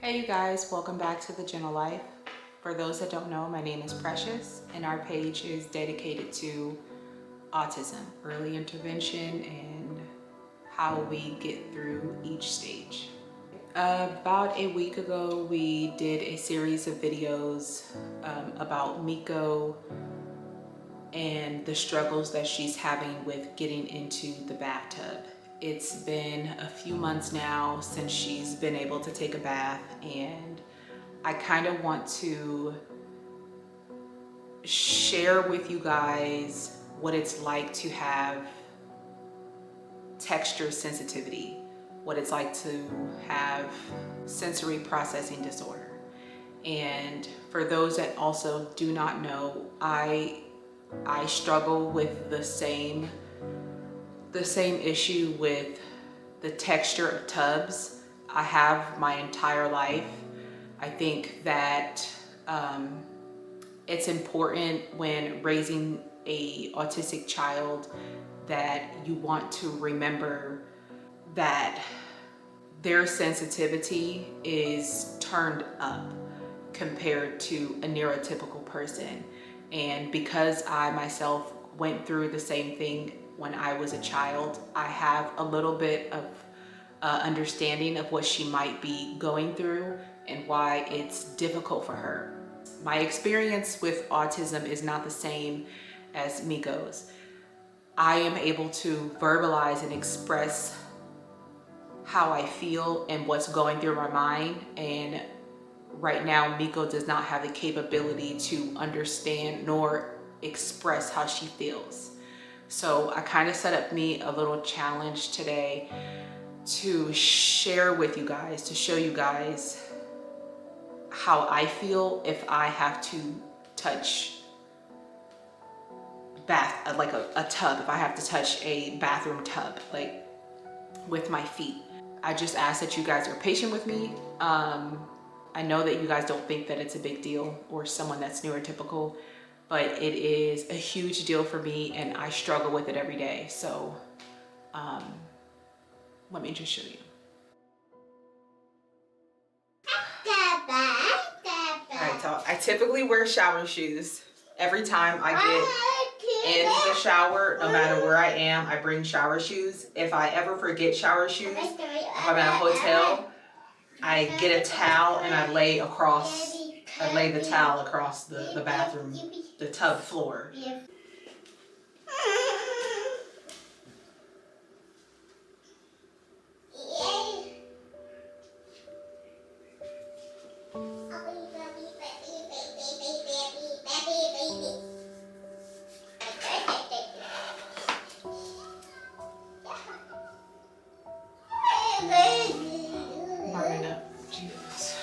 Hey you guys, welcome back to The Gentle Life. For those that don't know, my name is Precious and our page is dedicated to autism, early intervention, and how we get through each stage. About a week ago, we did a series of videos about Mikko and the struggles that she's having with getting into the bathtub. It's been a few months now since she's been able to take a bath, and I kind of want to share with you guys what it's like to have texture sensitivity, what it's like to have sensory processing disorder. And for those that also do not know, I struggle with the same issue with the texture of tubs. I have my entire life. I think that it's important when raising a autistic child that you want to remember that their sensitivity is turned up compared to a neurotypical person. And because I myself went through the same thing when I was a child, I have a little bit of understanding of what she might be going through and why it's difficult for her. My experience with autism is not the same as Mikko's. I am able to verbalize and express how I feel and what's going through my mind, and right now Mikko does not have the capability to understand nor express how she feels. So I kind of set up me a little challenge today to share with you guys, to show you guys how I feel if I have to touch like a tub, if I have to touch a bathroom tub, like with my feet. I just ask that you guys are patient with me. I know that you guys don't think that it's a big deal or someone that's neurotypical, but it is a huge deal for me and I struggle with it every day. So let me just show you. All right, so I typically wear shower shoes every time I get in the shower. No matter where I am, I bring shower shoes. If I ever forget shower shoes, if I'm at a hotel, I get a towel and I lay the towel across the bathroom, the tub floor. Burning up, Jesus.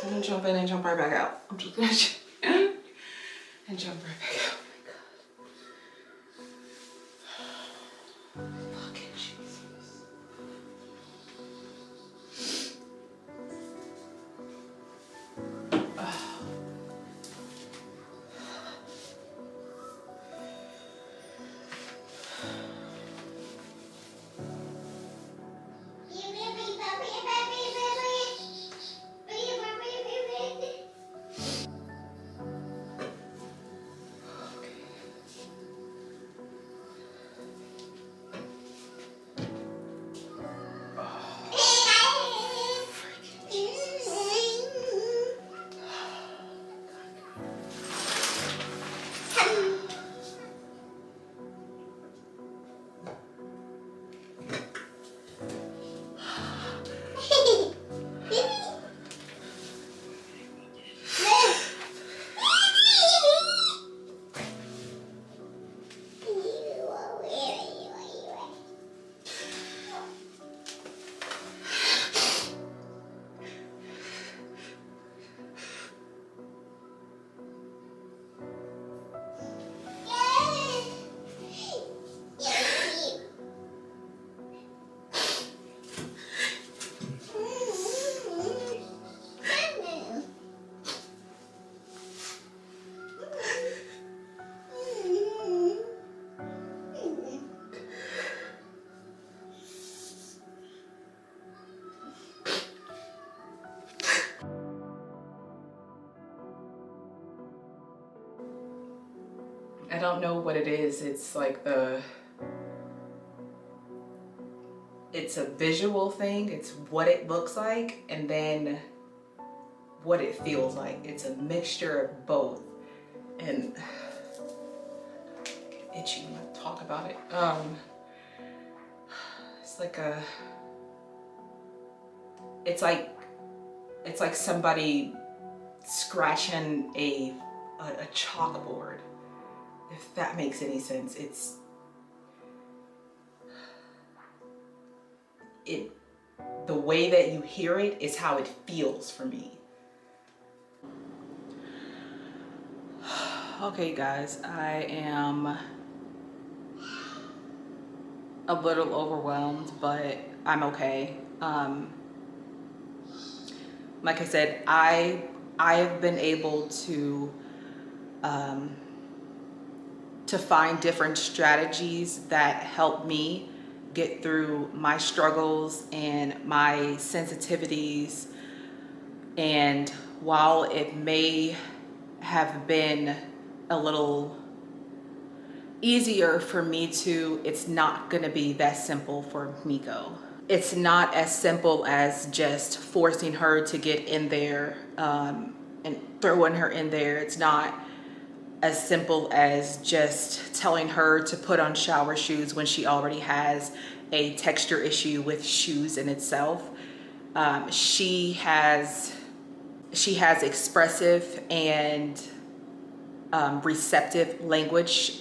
I'm gonna jump in and jump right back out. I'm just gonna jump in and jump right back out. Oh my God. Fucking Jesus. I don't know what it is. It's like it's a visual thing. It's what it looks like and then what it feels like. It's a mixture of both. And itchy when I talk about it. It's like it's like somebody scratching a chalkboard, if that makes any sense. The way that you hear it is how it feels for me. Okay guys, I am a little overwhelmed, but I'm okay. Like I said, I have been able to find different strategies that help me get through my struggles and my sensitivities. And while it may have been a little easier for me to, it's not gonna be that simple for Mikko. It's not as simple as just forcing her to get in there and throwing her in there. It's not as simple as just telling her to put on shower shoes when she already has a texture issue with shoes in itself. She has expressive and receptive language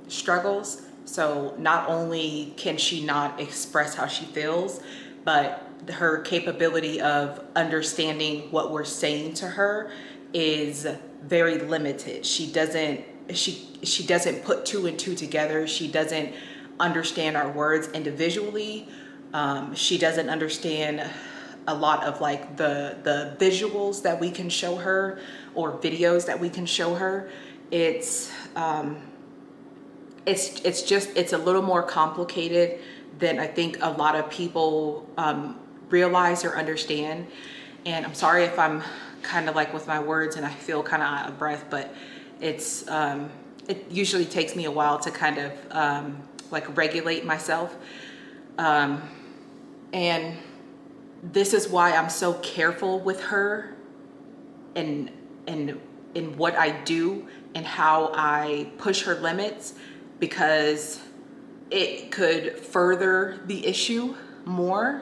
struggles. So not only can she not express how she feels, but her capability of understanding what we're saying to her is very limited. She doesn't put two and two together. She doesn't understand our words individually. She doesn't understand a lot of like the visuals that we can show her or videos that we can show her. It's a little more complicated than I think a lot of people realize or understand. And I'm sorry if I'm kind of like with my words and I feel kind of out of breath, but it's it usually takes me a while to kind of like regulate myself. And this is why I'm so careful with her and in what I do and how I push her limits, because it could further the issue more.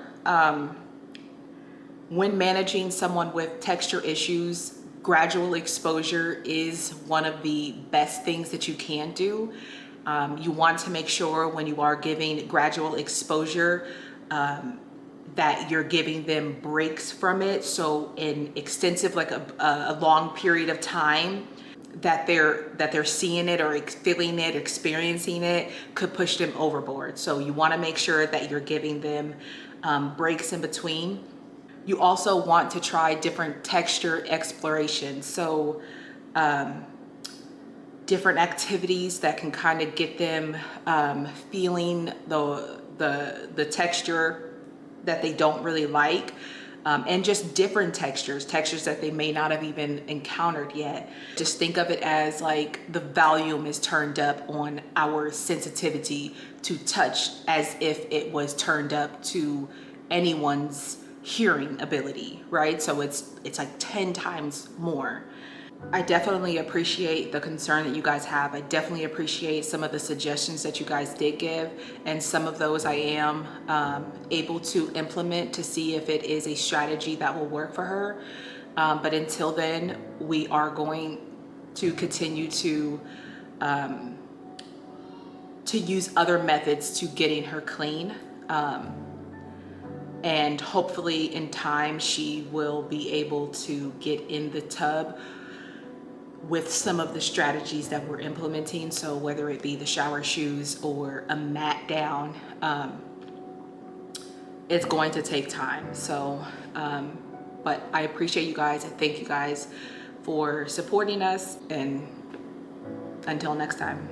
When managing someone with texture issues, gradual exposure is one of the best things that you can do. You want to make sure when you are giving gradual exposure that you're giving them breaks from it. So in extensive, like a long period of time that they're seeing it or feeling it, experiencing it, could push them overboard. So you want to make sure that you're giving them breaks in between. You also want to try different texture explorations. So different activities that can kind of get them feeling the texture that they don't really like, and just different textures that they may not have even encountered yet. Just think of it as like the volume is turned up on our sensitivity to touch, as if it was turned up to anyone's hearing ability, right? So it's like 10 times more. I definitely appreciate the concern that you guys have. I definitely appreciate some of the suggestions that you guys did give, and some of those I am able to implement to see if it is a strategy that will work for her. But until then, we are going to continue to use other methods to getting her clean. And hopefully in time, she will be able to get in the tub with some of the strategies that we're implementing. So whether it be the shower shoes or a mat down, it's going to take time. So, but I appreciate you guys. I thank you guys for supporting us, and until next time.